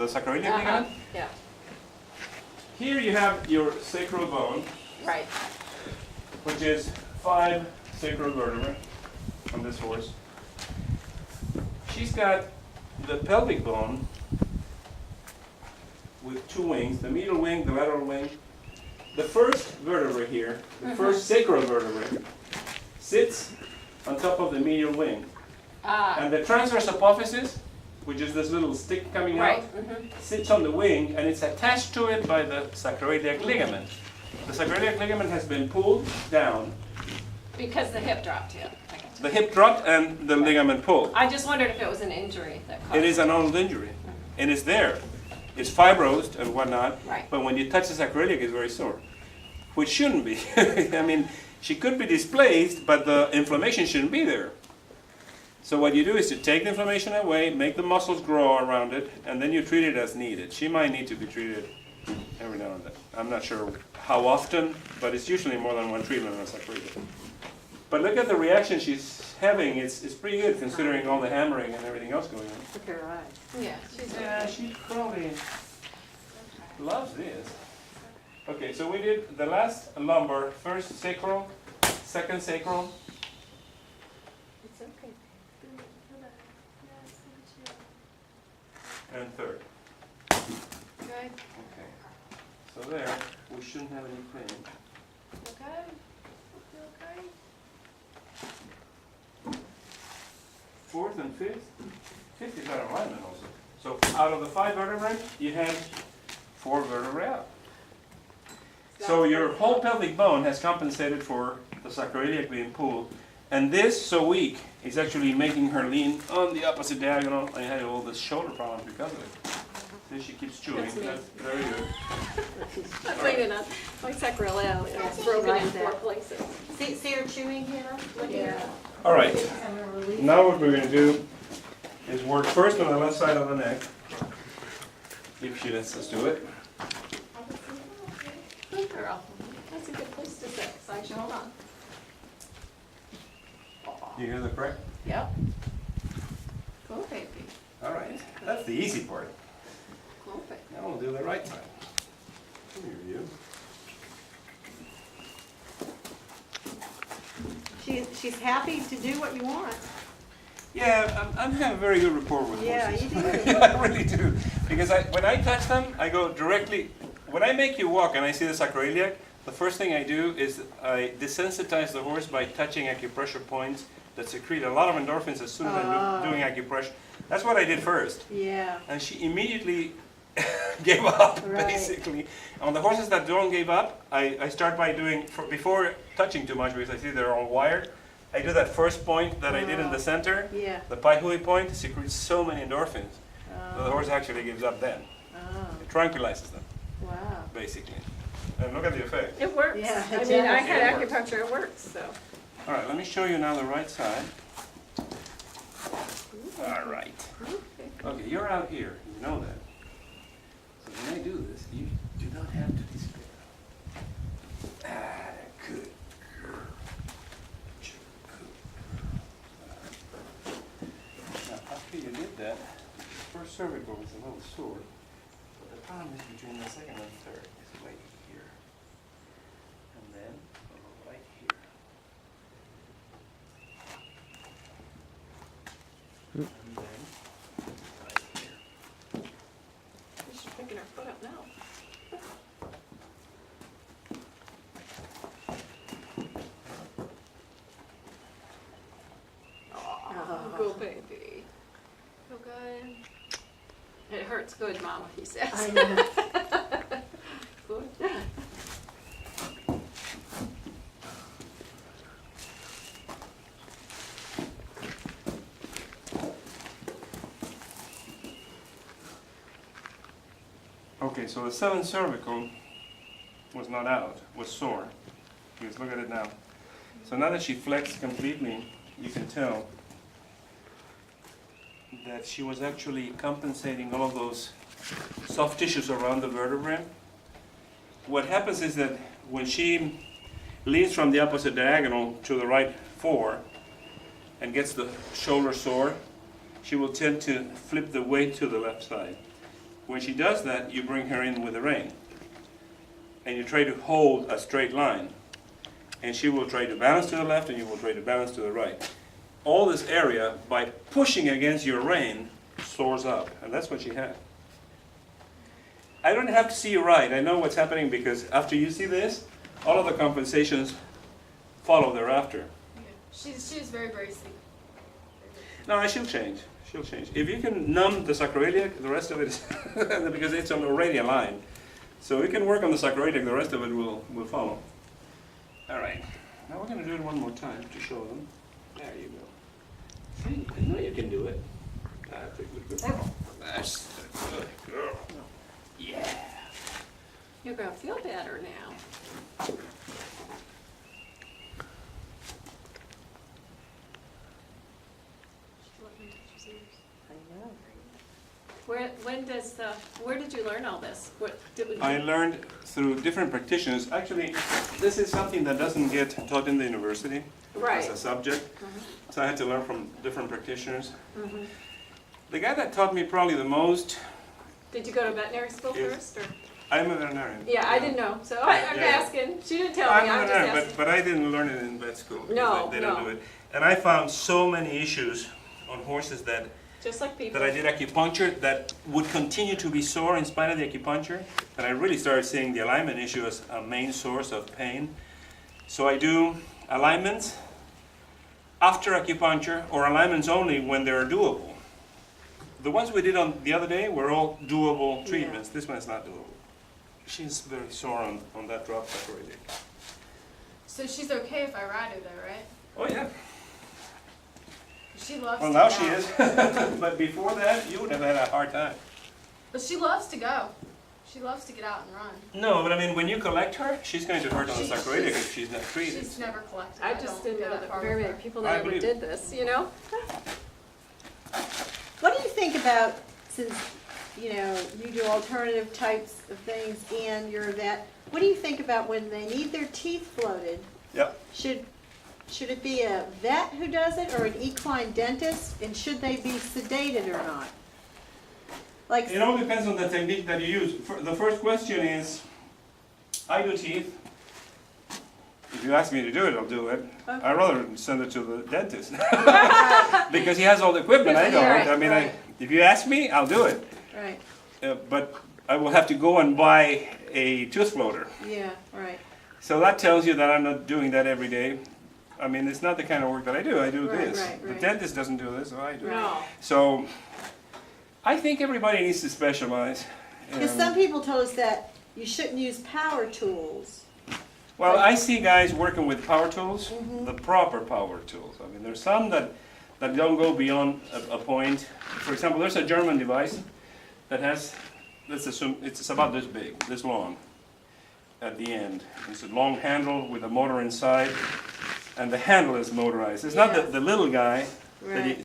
the sacroiliac ligament. Yeah. Here you have your sacral bone, Right. which is 5 sacral vertebrae on this horse. She's got the pelvic bone with 2 wings, the medial wing, the lateral wing. The first vertebrae here, the first sacral vertebrae, sits on top of the medial wing. And the transverse apophysis, which is this little stick coming out, sits on the wing, and it's attached to it by the sacroiliac ligament. The sacroiliac ligament has been pulled down. Because the hip dropped, yeah. The hip dropped and the ligament pulled. I just wondered if it was an injury that caused It is an old injury, and it's there. It's fibrosed and whatnot, Right. but when you touch the sacroiliac, it's very sore, which shouldn't be. I mean, she could be displaced, but the inflammation shouldn't be there. So what you do is to take the inflammation away, make the muscles grow around it, and then you treat it as needed. She might need to be treated every now and then. I'm not sure how often, but it's usually more than one treatment on a sacroiliac. But look at the reaction she's having. It's pretty good considering all the hammering and everything else going on. Look at her eyes. Yeah, She probably loves this. Okay, so we did the last lumbar, first sacral, second sacral, It's okay. and third. Good. Okay. So there, we shouldn't have any pain. Okay. Okay. Fourth and fifth. Fifth is out of alignment also. So out of the 5 vertebrae, you had 4 vertebrae out. So your whole pelvic bone has compensated for the sacroiliac being pulled. And this, so weak, is actually making her lean on the opposite diagonal. I had all this shoulder problems because of it. See, she keeps chewing. That's me. That's very good. I'm leaning on my sacroiliac. It's broken in 4 places. See her chewing, Hannah? Look at her. All right. I'm gonna release. Now what we're going to do is work first on the left side of the neck, if she lets us do it. Good girl. That's a good place to sit. Sasha, hold on. You hear the crack? Yep. Cool, baby. All right. That's the easy part. Cool, baby. Now we'll do the right side. Come here, you. She's happy to do what you want. Yeah, I'm having a very good rapport with Yeah, horses. you do. I really do. Because when I touch them, I go directly. When I make you walk and I see the sacroiliac, the first thing I do is I desensitize the horse by touching acupressure points that secrete a lot of endorphins as soon as I'm doing acupressure. That's what I did first. Yeah. And she immediately gave up, Right. basically. On the horses that don't give up, I start by doing, before touching too much, because I see they're all wired, I do that first point that I did in the center. Yeah. The pai hui point secretes so many endorphins. So the horse actually gives up then. Oh, It tranquilizes them, wow. basically. And look at the effect. It works. Yeah, I it mean, I does. had It works. acupuncture, it works, so. All right, let me show you now the right side. All right. Okay, you're out here. You know that. So when I do this, you do not have to despair. Ah, good girl. Good girl. Now, after you did that, the first cervical was a little sore, but the problem is between the second and third. It's right here. And then a little right here. And then right here. She's picking her foot up now. Oh, go baby. Go good. It hurts good, Mama, he says. I know. Good. Okay, so the 7th cervical was not out, was sore. Because look at it now. So now that she flexed completely, you can tell that she was actually compensating all of those soft tissues around the vertebrae. What happens is that when she leans from the opposite diagonal to the right fore and gets the shoulder sore, she will tend to flip the weight to the left side. when she does that, you bring her in with the rein. And you try to hold a straight line. And she will try to balance to the left and you will try to balance to the right. All this area, by pushing against your rein, soars up. And that's what she had. I don't have to see you right. I know what's happening because after you see this, all of the compensations follow thereafter. Yeah. She's very bracing. No, she'll change. She'll change. If you can numb the sacroiliac, the rest of it is because it's already aligned. So we can work on the sacroiliac, the rest of it will follow. All right. Now we're going to do it one more time to show them. There you go. See, I know you can do it. That's a good girl. That's a good girl. Yeah. You're gonna feel better now. I know. Where did you learn all this? I learned through different practitioners. Actually, this is something that doesn't get taught in the university Right. as a subject. Mhm. So I had to learn from different practitioners. Mhm. The guy that taught me probably the most, Did you go to veterinary school Yes. first, or? I'm a veterinarian. Yeah, I didn't know, so I'm Yeah. asking. She didn't tell I'm me, a I'm just veterinarian, asking. but I didn't learn it in vet school. because No, they don't no. do it. And I found so many issues on horses that Just like people. I did acupuncture that would continue to be sore in spite of the acupuncture, that I really started seeing the alignment issue as a main source of pain. So I do alignments after acupuncture or alignments only when they're doable. The ones we did on the other day were all doable treatments. This one is not doable. She's very sore on that drop sacroiliac. So she's okay if I ride her though, right? Oh yeah. She loves Well, to now go. she is. But before that, you would have had a hard time. But she loves to go. She loves to get out and run. No, but I mean, when you collect her, she's going to hurt on the She- sacroiliac if she's not treated. She's never collected. I just didn't know that very many people I that ever believe did this, you know? What do you think about, since, you know, you do alternative types of things and you're a vet, what do you think about when they need their teeth floated? Yep. Should it be a vet who does it or an equine dentist? And should they be sedated or not? Like, It all depends on the technique that you use. The first question is, I do teeth. If you ask me to do it, I'll do it. Okay. I'd rather send it to the dentist. Because he has all the equipment, I don't. Right, I mean, right. if you ask me, I'll do it. right, But I will have to go and buy a tooth floater. yeah, right. So that tells you that I'm not doing that every day. I mean, it's not the kind of work that I do. I do Right, this. right, The right. dentist doesn't do this, so I do. No. So I think everybody needs to specialize. Because some people told us that you shouldn't use power tools. Well, I see guys working with power tools, Mm-hmm. the proper power tools. I mean, there's some that don't go beyond a point. For example, there's a German device that has, let's assume, it's about this big, this long at the end. It's a long handle with a motor inside, and the handle is motorized. It's not Yeah. the little guy that you Right.